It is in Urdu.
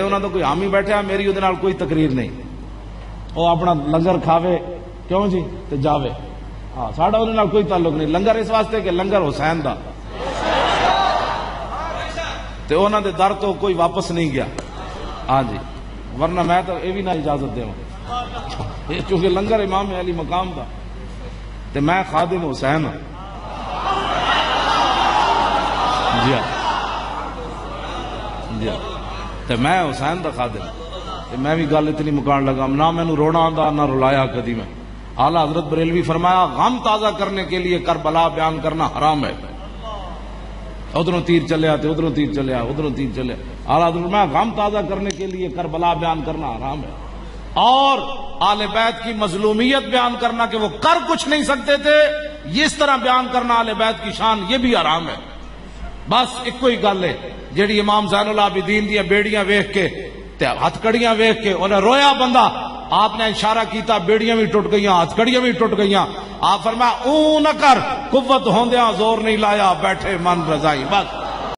انہوں نے کوئی حامی بیٹھا میری وہ کوئی تقریر نہیں، وہ اپنا لنگر کھاوے کیوں جی تے جاوے، ہاں ساڈا انہاں نال کوئی تعلق نہیں، لنگر اس واسطے کہ لنگر حسین دا تے انہاں دے در تو کوئی واپس نہیں گیا، ہاں جی، ورنہ میں تو یہ بھی نہ اجازت دیواں، چونکہ لنگر امام علی مقام دا تے میں خادم حسین ہوں، جی جی تے میں حسین دا خادم تے میں بھی گل اتنی مکان لگا، نہ مینوں رونا آندا نہ رلایا کدی میں۔ اعلیٰ حضرت بریلوی فرمایا غم تازہ کرنے کے لیے کربلا بیان کرنا حرام ہے، ادھروں تیر چلیا تے ادھروں تیر چلیا ادھروں تیر چلیا، اعلیٰ حضرت فرمایا غم تازہ کرنے کے لیے کربلا بیان کرنا حرام ہے، اور آل بیت کی مظلومیت بیان کرنا کہ وہ کر کچھ نہیں سکتے تھے، اس طرح بیان کرنا آل بیت کی شان یہ بھی حرام ہے۔ بس ایک کوئی گل ہے جیڑی امام زین العابدین دیا بیڑیاں ویکھ کے تے ہتھ کڑیاں ویکھ کے انہیں رویا بندہ، آپ نے اشارہ کیتا بیڑیاں بھی ٹوٹ گئیاں ہتھ کڑیاں بھی ٹوٹ گئیاں، آپ فرمایا اون نہ کر، قوت ہوندیاں زور نہیں لایا، بیٹھے من رضائی، بس